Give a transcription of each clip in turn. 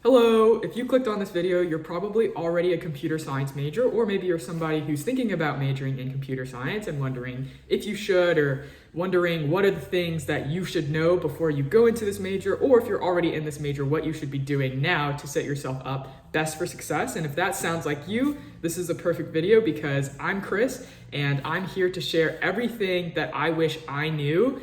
Hello, if you clicked on this video, you're probably already a computer science major, or maybe you're somebody who's thinking about majoring in computer science and wondering if you should, or wondering what are the things that you should know before you go into this major, or if you're already in this major, what you should be doing now to set yourself up best for success. And if that sounds like you, this is a perfect video because I'm Chris and I'm here to share everything that I wish I knew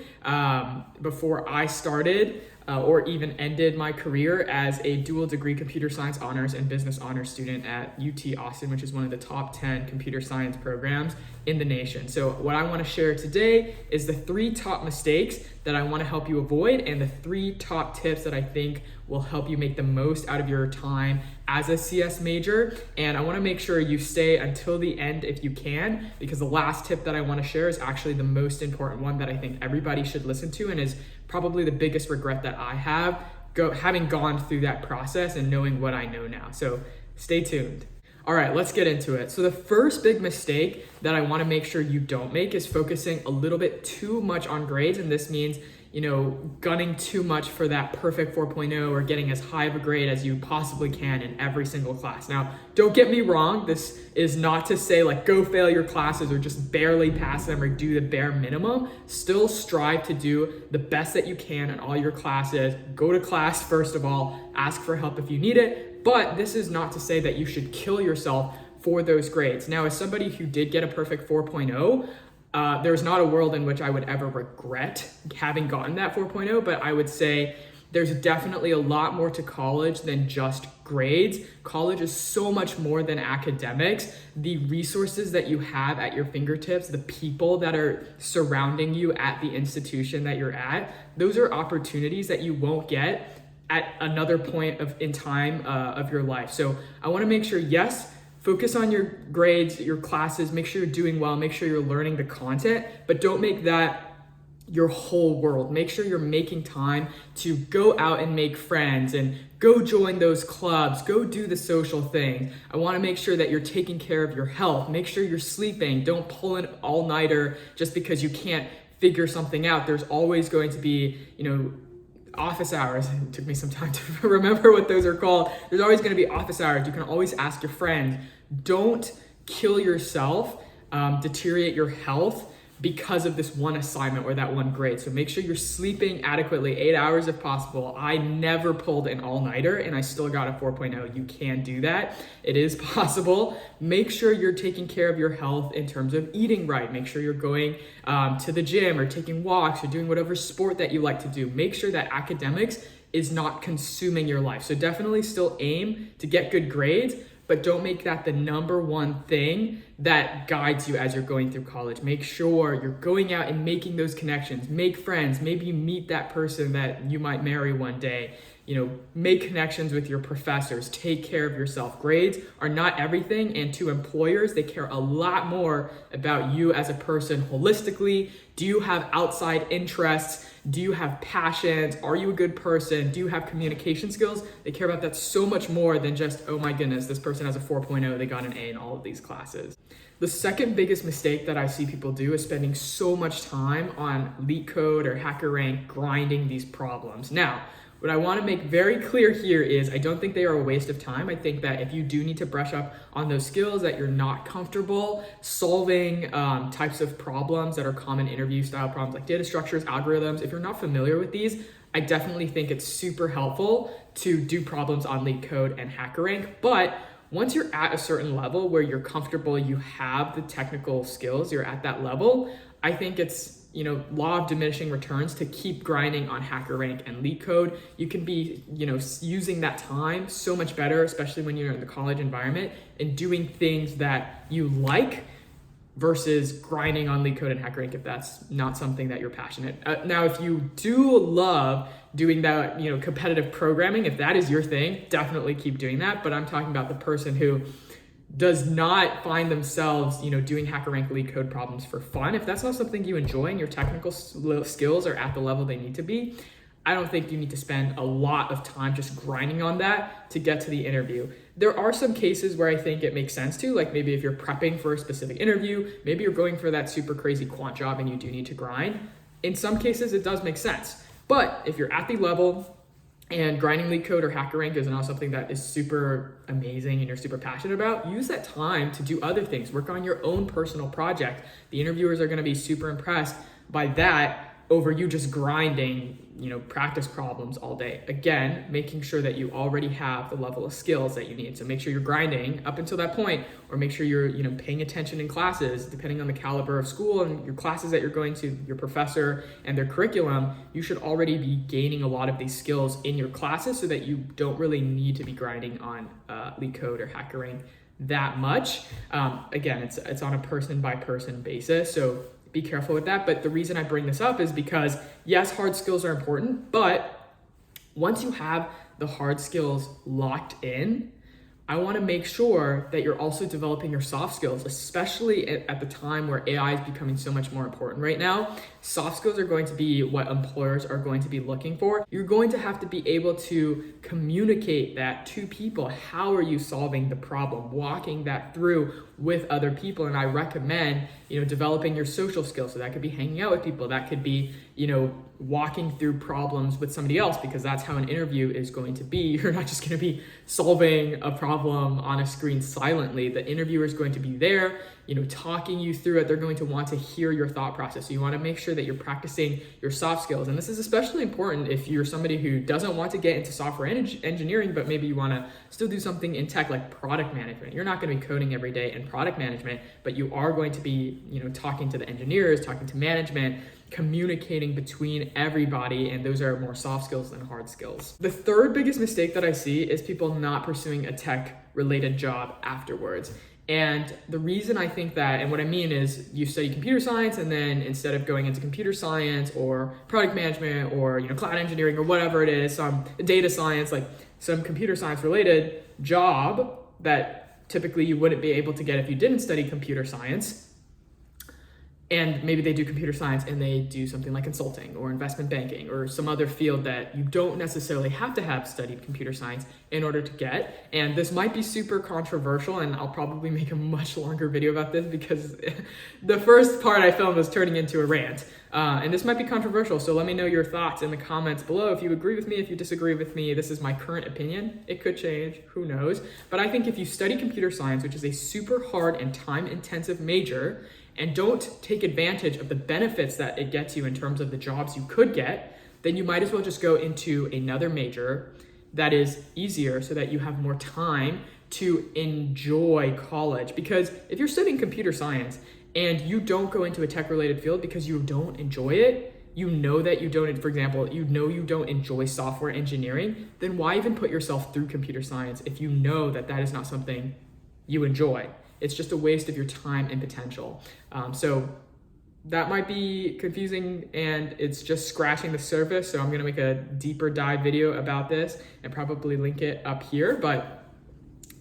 before I started or even ended my career as a dual degree computer science honors and business honors student at UT Austin, which is one of the top 10 computer science programs in the nation. So what I want to share today is the 3 top mistakes that I want to help you avoid and the 3 top tips that I think will help you make the most out of your time as a CS major. And I want to make sure you stay until the end if you can, because the last tip that I want to share is actually the most important one that I think everybody should listen to and is probably the biggest regret that I have having gone through that process and knowing what I know now. So stay tuned. All right, let's get into it. So the first big mistake that I want to make sure you don't make is focusing a little bit too much on grades. And this means, gunning too much for that perfect 4.0 or getting as high of a grade as you possibly can in every single class. Now, don't get me wrong. This is not to say go fail your classes or just barely pass them or do the bare minimum. Still strive to do the best that you can in all your classes. Go to class, first of all, ask for help if you need it. But this is not to say that you should kill yourself for those grades. Now, as somebody who did get a perfect 4.0, there's not a world in which I would ever regret having gotten that 4.0, but I would say there's definitely a lot more to college than just grades. College is so much more than academics. The resources that you have at your fingertips, the people that are surrounding you at the institution that you're at, those are opportunities that you won't get at another point in time of your life. So I want to make sure, yes, focus on your grades, your classes, make sure you're doing well, make sure you're learning the content, but don't make that your whole world. Make sure you're making time to go out and make friends and go join those clubs, go do the social thing. I want to make sure that you're taking care of your health. Make sure you're sleeping. Don't pull an all-nighter just because you can't figure something out. There's always going to be, office hours. It took me some time to remember what those are called. There's always going to be office hours. You can always ask your friends. Don't kill yourself, deteriorate your health because of this one assignment or that one grade. So make sure you're sleeping adequately, 8 hours if possible. I never pulled an all-nighter and I still got a 4.0. You can do that. It is possible. Make sure you're taking care of your health in terms of eating right. Make sure you're going to the gym or taking walks or doing whatever sport that you like to do. Make sure that academics is not consuming your life. So definitely still aim to get good grades, but don't make that the number one thing that guides you as you're going through college. Make sure you're going out and making those connections, make friends. Maybe you meet that person that you might marry one day. Make connections with your professors, take care of yourself. Grades are not everything, and to employers, they care a lot more about you as a person holistically. Do you have outside interests? Do you have passions? Are you a good person? Do you have communication skills? They care about that so much more than just, oh my goodness, this person has a 4.0, they got an A in all of these classes. The second biggest mistake that I see people do is spending so much time on LeetCode or HackerRank grinding these problems. Now, what I want to make very clear here is I don't think they are a waste of time. I think that if you do need to brush up on those skills that you're not comfortable solving types of problems that are common interview style problems like data structures, algorithms, if you're not familiar with these, I definitely think it's super helpful to do problems on LeetCode and HackerRank. But once you're at a certain level where you're comfortable, you have the technical skills, you're at that level, I think it's law of diminishing returns to keep grinding on HackerRank and LeetCode. You can be, using that time so much better, especially when you're in the college environment and doing things that you like versus grinding on LeetCode and HackerRank if that's not something that you're passionate. Now, if you do love doing that, competitive programming, if that is your thing, definitely keep doing that. But I'm talking about the person who does not find themselves, doing HackerRank LeetCode problems for fun. If that's not something you enjoy and your technical skills are at the level they need to be, I don't think you need to spend a lot of time just grinding on that to get to the interview. There are some cases where I think it makes sense to, like maybe if you're prepping for a specific interview, maybe you're going for that super crazy quant job and you do need to grind. In some cases, it does make sense. But if you're at the level and grinding leak code or HackerRank is now something that is super amazing and you're super passionate about, use that time to do other things. Work on your own personal project. The interviewers are going to be super impressed by that over you just grinding, practice problems all day. Again, making sure that you already have the level of skills that you need. So make sure you're grinding up until that point, or make sure you're, paying attention in classes, depending on the caliber of school and your classes that you're going to, your professor and their curriculum. You should already be gaining a lot of these skills in your classes so that you don't really need to be grinding on leak code or HackerRank that much. Again, it's on a person by person basis. So be careful with that. But the reason I bring this up is because yes, hard skills are important, but once you have the hard skills locked in, I want to make sure that you're also developing your soft skills, especially at the time where AI is becoming so much more important right now. Soft skills are going to be what employers are going to be looking for. You're going to have to be able to communicate that to people. How are you solving the problem? Walking that through with other people. And I recommend, developing your social skills. So that could be hanging out with people. That could be, walking through problems with somebody else, because that's how an interview is going to be. You're not just going to be solving a problem on a screen silently. The interviewer is going to be there, talking you through it. They're going to want to hear your thought process. So you want to make sure that you're practicing your soft skills. And this is especially important if you're somebody who doesn't want to get into software engineering, but maybe you want to still do something in tech like product management. You're not going to be coding every day in product management, but you are going to be, talking to the engineers, talking to management, communicating between everybody, and those are more soft skills than hard skills. The third biggest mistake that I see is people not pursuing a tech related job afterwards. And the reason I think that, and what I mean is, you study computer science, and then instead of going into computer science or product management or cloud engineering or whatever it is, some data science, like some computer science related job that typically you wouldn't be able to get if you didn't study computer science. And maybe they do computer science and they do something like consulting or investment banking or some other field that you don't necessarily have to have studied computer science in order to get. And this might be super controversial, and I'll probably make a much longer video about this because the first part I filmed was turning into a rant. And this might be controversial, so let me know your thoughts in the comments below. If you agree with me, if you disagree with me, this is my current opinion. It could change, who knows? But I think if you study computer science, which is a super hard and time-intensive major, and don't take advantage of the benefits that it gets you in terms of the jobs you could get, then you might as well just go into another major that is easier so that you have more time to enjoy college. Because if you're studying computer science and you don't go into a tech-related field because you don't enjoy it, that you don't, for example, you don't enjoy software engineering, then why even put yourself through computer science if you know that that is not something you enjoy? It's just a waste of your time and potential. So that might be confusing, and it's just scratching the surface. So I'm gonna make a deeper dive video about this and probably link it up here. But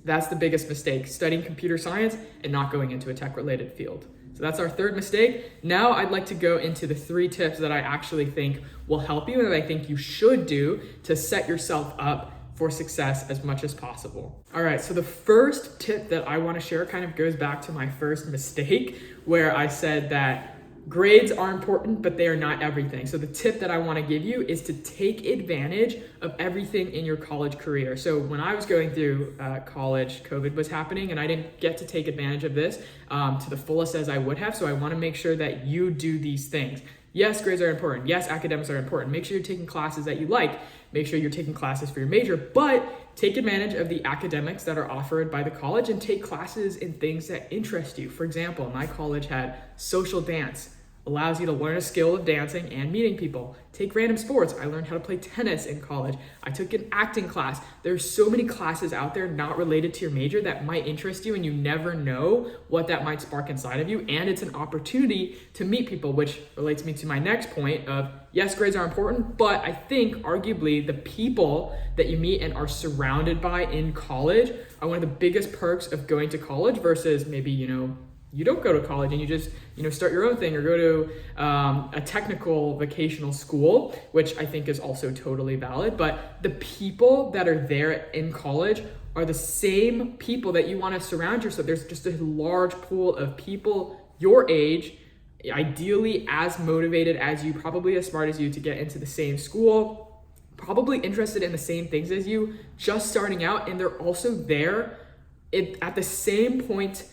that's the biggest mistake, studying computer science and not going into a tech-related field. So that's our third mistake. Now I'd like to go into the 3 tips that I actually think will help you and that I think you should do to set yourself up for success as much as possible. All right, so the first tip that I want to share kind of goes back to my first mistake where I said that grades are important, but they are not everything. So the tip that I want to give you is to take advantage of everything in your college career. So when I was going through college, COVID was happening, and I didn't get to take advantage of this to the fullest as I would have. So I want to make sure that you do these things. Yes, grades are important. Yes, academics are important. Make sure you're taking classes that you like. Make sure you're taking classes for your major, but take advantage of the academics that are offered by the college and take classes in things that interest you. For example, my college had social dance, allows you to learn a skill of dancing and meeting people. Take random sports. I learned how to play tennis in college. I took an acting class. There's so many classes out there not related to your major that might interest you, and you never know what that might spark inside of you. And it's an opportunity to meet people, which relates me to my next point of, yes, grades are important, but I think arguably the people that you meet and are surrounded by in college are one of the biggest perks of going to college versus maybe, you don't go to college and you just, start your own thing or go to a technical vocational school, which I think is also totally valid. But the people that are there in college are the same people that you want to surround yourself. There's just a large pool of people your age, ideally as motivated as you, probably as smart as you, to get into the same school, probably interested in the same things as you, just starting out, and they're also there at the same point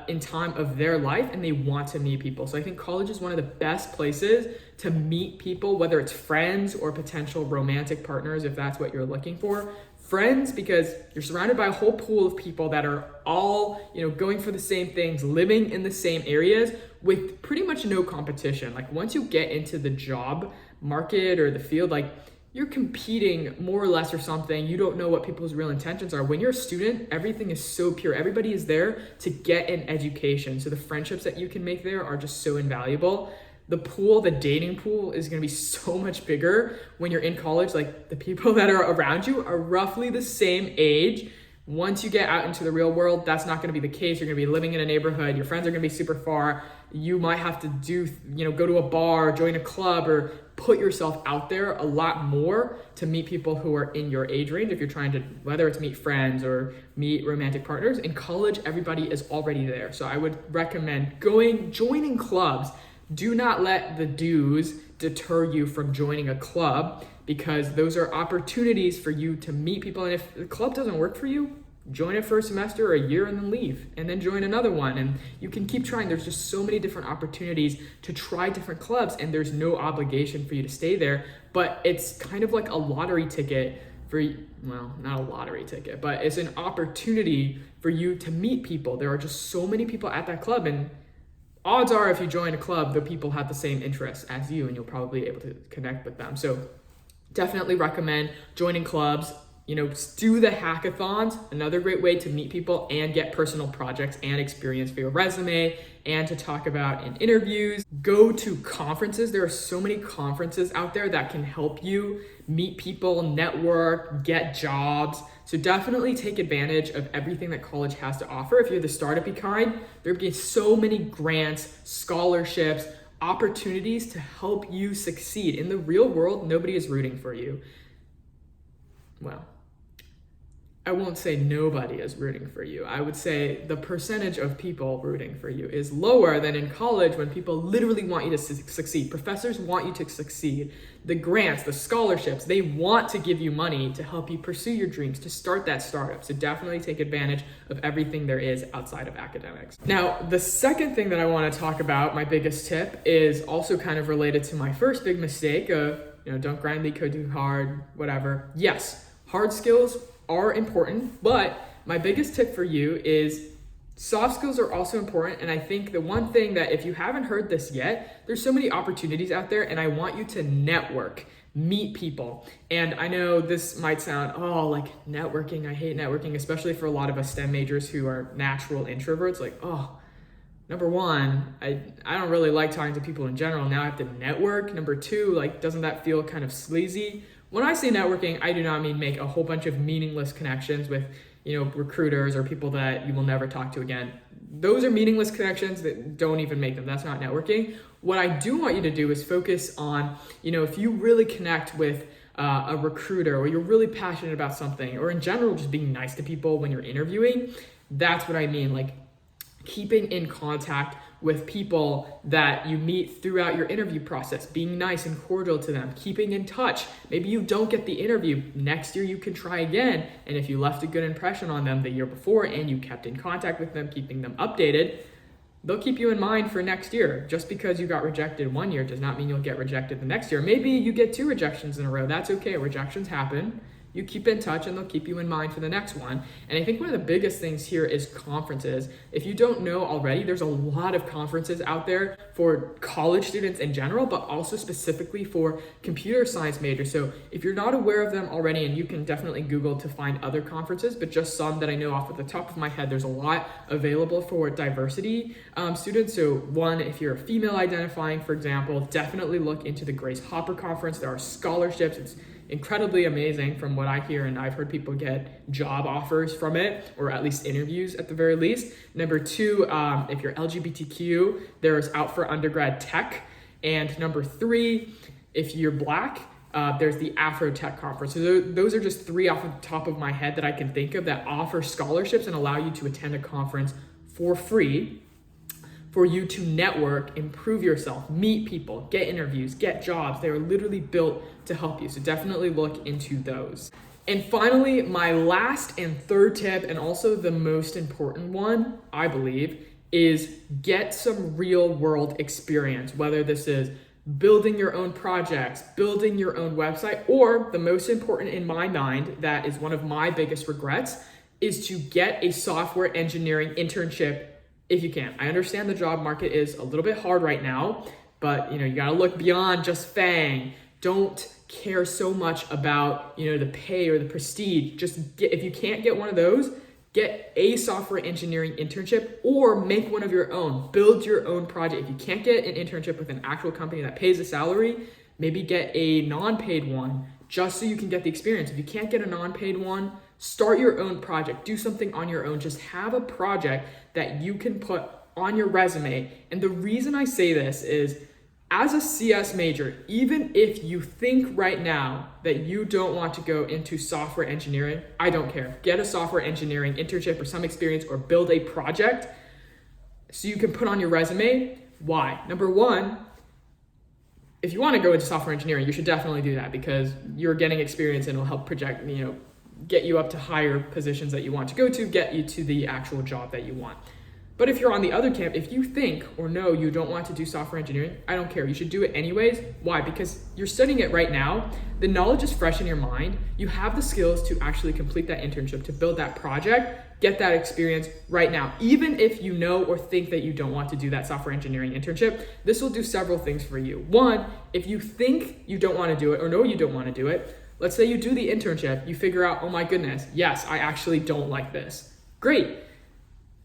in time of their life, and they want to meet people. So I think college is one of the best places to meet people, whether it's friends or potential romantic partners, if that's what you're looking for. Friends, because you're surrounded by a whole pool of people that are all, going for the same things, living in the same areas with pretty much no competition. Like once you get into the job market or the field, like you're competing more or less or something. You don't know what people's real intentions are. When you're a student, everything is so pure. Everybody is there to get an education. So the friendships that you can make there are just so invaluable. The dating pool is going to be so much bigger when you're in college. Like the people that are around you are roughly the same age. Once you get out into the real world, that's not going to be the case. You're going to be living in a neighborhood. Your friends are going to be super far. You might have to go to a bar, join a club, or put yourself out there a lot more to meet people who are in your age range. If you're trying to, whether it's meet friends or meet romantic partners, in college, everybody is already there. So I would recommend joining clubs. Do not let the dues deter you from joining a club, because those are opportunities for you to meet people. And if the club doesn't work for you, join it for a semester or a year and then leave, and then join another one. And you can keep trying. There's just so many different opportunities to try different clubs, and there's no obligation for you to stay there. But it's kind of like a lottery ticket not a lottery ticket, but it's an opportunity for you to meet people. There are just so many people at that club, and odds are if you join a club, the people have the same interests as you, and you'll probably be able to connect with them. So definitely recommend joining clubs. Do the hackathons, another great way to meet people and get personal projects and experience for your resume and to talk about in interviews. Go to conferences. There are so many conferences out there that can help you meet people, network, get jobs. So definitely take advantage of everything that college has to offer. If you're the startup-y kind, there will be so many grants, scholarships, opportunities to help you succeed. In the real world, nobody is rooting for you. Well, I won't say nobody is rooting for you. I would say the percentage of people rooting for you is lower than in college, when people literally want you to succeed. Professors want you to succeed. The grants, the scholarships, they want to give you money to help you pursue your dreams, to start that startup. So definitely take advantage of everything there is outside of academics. Now, the second thing that I want to talk about, my biggest tip, is also kind of related to my first big mistake of, don't grind the code too hard, whatever. Yes, hard skills are important, but my biggest tip for you is soft skills are also important. And I think the one thing that, if you haven't heard this yet, there's so many opportunities out there, and I want you to network, meet people. And I know this might sound, like networking, I hate networking, especially for a lot of us STEM majors who are natural introverts. Like, number one, I don't really like talking to people in general. Now I have to network. Number two, doesn't that feel kind of sleazy? When I say networking, I do not mean make a whole bunch of meaningless connections with, recruiters or people that you will never talk to again. Those are meaningless connections that don't even make them. That's not networking. What I do want you to do is focus on, if you really connect with a recruiter, or you're really passionate about something, or in general, just being nice to people when you're interviewing, that's what I mean. Keeping in contact with people that you meet throughout your interview process, being nice and cordial to them, keeping in touch. Maybe you don't get the interview. Next year you can try again. And if you left a good impression on them the year before and you kept in contact with them, keeping them updated, they'll keep you in mind for next year. Just because you got rejected one year does not mean you'll get rejected the next year. Maybe you get 2 rejections in a row. That's okay. Rejections happen. You keep in touch and they'll keep you in mind for the next one. And I think one of the biggest things here is conferences. If you don't know already, there's a lot of conferences out there for college students in general, but also specifically for computer science majors. So if you're not aware of them already, and you can definitely Google to find other conferences, but just some that I know off of the top of my head, there's a lot available for diversity students. So one, if you're a female identifying, for example, definitely look into the Grace Hopper Conference. There are scholarships. It's incredibly amazing from what I hear, and I've heard people get job offers from it, or at least interviews at the very least. Number 2, if you're LGBTQ, there's Out for Undergrad Tech. And number 3, if you're Black, there's the Afro Tech Conference. So those are just 3 off the top of my head that I can think of that offer scholarships and allow you to attend a conference for free. for you to network, improve yourself, meet people, get interviews, get jobs. They are literally built to help you. So definitely look into those. And finally, my last and third tip, and also the most important one, I believe, is get some real world experience, whether this is building your own projects, building your own website, or the most important in my mind, that is one of my biggest regrets, is to get a software engineering internship if you can. I understand the job market is a little bit hard right now, but you gotta look beyond just FANG. Don't care so much about the pay or the prestige. Just get, if you can't get one of those, get a software engineering internship or make one of your own. Build your own project. If you can't get an internship with an actual company that pays a salary, maybe get a non-paid one just so you can get the experience. If you can't get a non-paid one, start your own project. Do something on your own. Just have a project that you can put on your resume. And the reason I say this is, as a CS major, even if you think right now that you don't want to go into software engineering, I don't care. Get a software engineering internship or some experience, or build a project so you can put on your resume. Why? Number one, if you want to go into software engineering, you should definitely do that because you're getting experience and it'll help project, get you up to higher positions that you want to go to, get you to the actual job that you want. But if you're on the other camp, if you think or know you don't want to do software engineering, I don't care. You should do it anyways. Why? Because you're studying it right now. The knowledge is fresh in your mind. You have the skills to actually complete that internship, to build that project, get that experience right now. Even if you know or think that you don't want to do that software engineering internship, this will do several things for you. One, if you think you don't want to do it or know you don't want to do it, let's say you do the internship, you figure out, oh my goodness, yes, I actually don't like this. Great.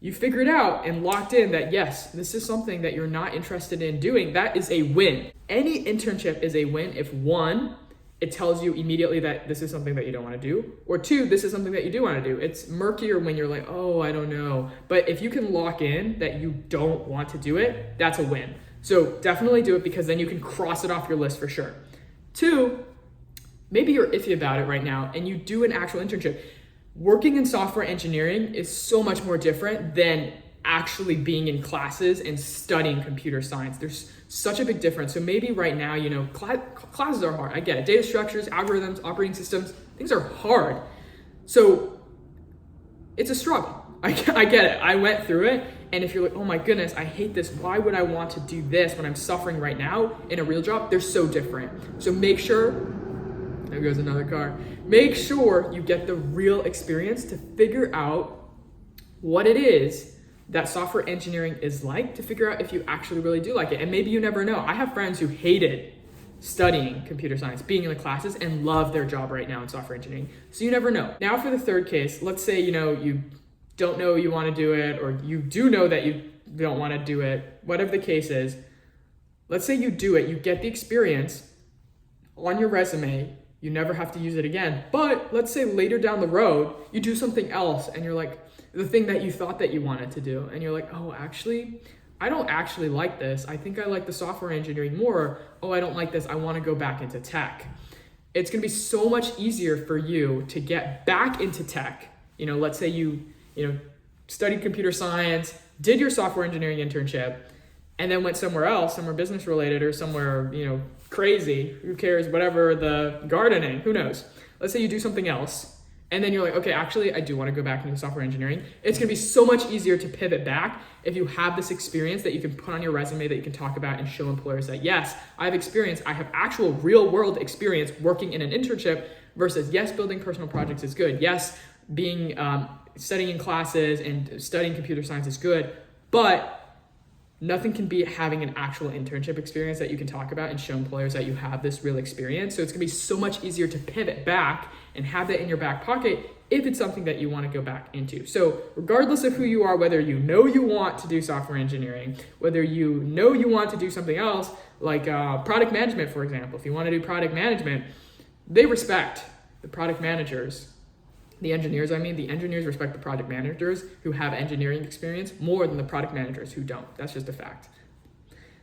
You figured out and locked in that, yes, this is something that you're not interested in doing. That is a win. Any internship is a win if one, it tells you immediately that this is something that you don't want to do, or two, this is something that you do want to do. It's murkier when you're like, oh, I don't know. But if you can lock in that you don't want to do it, that's a win. So definitely do it because then you can cross it off your list for sure. Two, maybe you're iffy about it right now and you do an actual internship. Working in software engineering is so much more different than actually being in classes and studying computer science. There's such a big difference. So maybe right now, classes are hard. I get it. Data structures, algorithms, operating systems, things are hard. So it's a struggle. I get it. I went through it. And if you're like, oh my goodness, I hate this. Why would I want to do this when I'm suffering right now in a real job? They're so different. So make sure, there goes another car. Make sure you get the real experience to figure out what it is that software engineering is like, to figure out if you actually really do like it. And maybe you never know. I have friends who hated studying computer science, being in the classes, and love their job right now in software engineering. So you never know. Now for the third case, let's say, you don't know you want to do it, or you do know that you don't want to do it, whatever the case is. Let's say you do it, you get the experience on your resume, you never have to use it again. But let's say later down the road, you do something else and you're like, the thing that you thought that you wanted to do, and you're like, oh, actually, I don't actually like this. I think I like the software engineering more. Oh, I don't like this. I want to go back into tech. It's going to be so much easier for you to get back into tech. Let's say you studied computer science, did your software engineering internship, and then went somewhere else, somewhere business related or somewhere, crazy, who cares, whatever, the gardening, who knows. Let's say you do something else, and then you're like, okay, actually, I do want to go back into software engineering. It's going to be so much easier to pivot back if you have this experience that you can put on your resume, that you can talk about and show employers that, yes, I have experience, I have actual real world experience working in an internship, versus yes, building personal projects is good. Yes, being studying in classes and studying computer science is good, but nothing can beat having an actual internship experience that you can talk about and show employers that you have this real experience. So it's gonna be so much easier to pivot back and have that in your back pocket if it's something that you want to go back into. So regardless of who you are, whether you know you want to do software engineering, whether you know you want to do something else, like product management, for example. If you want to do product management, they respect the product managers. The engineers respect the product managers who have engineering experience more than the product managers who don't. That's just a fact.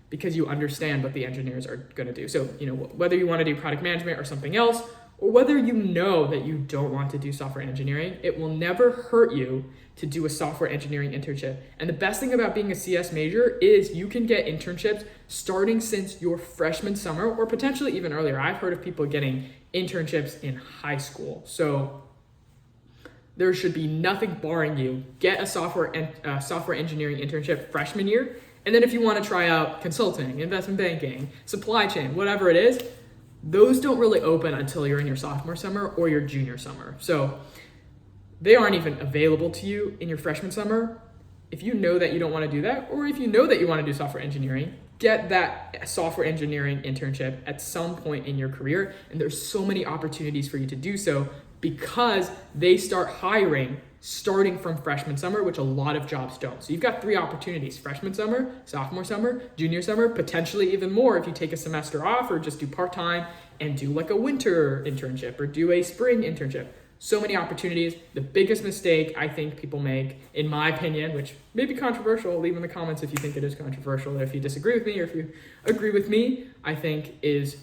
Because you understand what the engineers are going to do. So, whether you want to do product management or something else, or whether you know that you don't want to do software engineering, it will never hurt you to do a software engineering internship. And the best thing about being a CS major is you can get internships starting since your freshman summer or potentially even earlier. I've heard of people getting internships in high school. So there should be nothing barring you. Get a software engineering internship freshman year. And then if you want to try out consulting, investment banking, supply chain, whatever it is, those don't really open until you're in your sophomore summer or your junior summer. So they aren't even available to you in your freshman summer. If you know that you don't want to do that, or if you know that you want to do software engineering, get that software engineering internship at some point in your career. And there's so many opportunities for you to do so because they start hiring starting from freshman summer, which a lot of jobs don't. So you've got 3 opportunities: freshman summer, sophomore summer, junior summer, potentially even more if you take a semester off or just do part-time and do like a winter internship or do a spring internship. So many opportunities. The biggest mistake I think people make, in my opinion, which may be controversial, leave in the comments if you think it is controversial, or if you disagree with me, or if you agree with me, I think is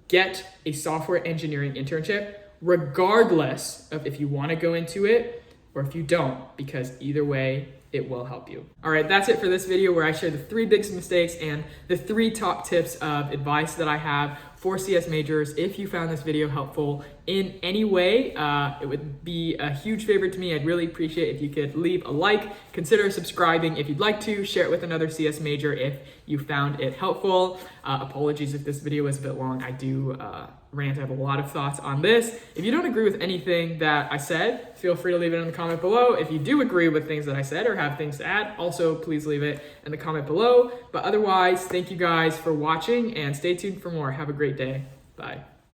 get a software engineering internship, regardless of if you want to go into it or if you don't, because either way, it will help you. All right, that's it for this video where I share the 3 biggest mistakes and the 3 top tips of advice that I have for CS majors. If you found this video helpful in any way, it would be a huge favor to me. I'd really appreciate if you could leave a like, consider subscribing if you'd like to, share it with another CS major if you found it helpful. Apologies if this video was a bit long. I do rant. I have a lot of thoughts on this. If you don't agree with anything that I said, feel free to leave it in the comment below. If you do agree with things that I said or have things to add, also please leave it in the comment below. But otherwise, thank you guys for watching and stay tuned for more. Have a great day. Bye.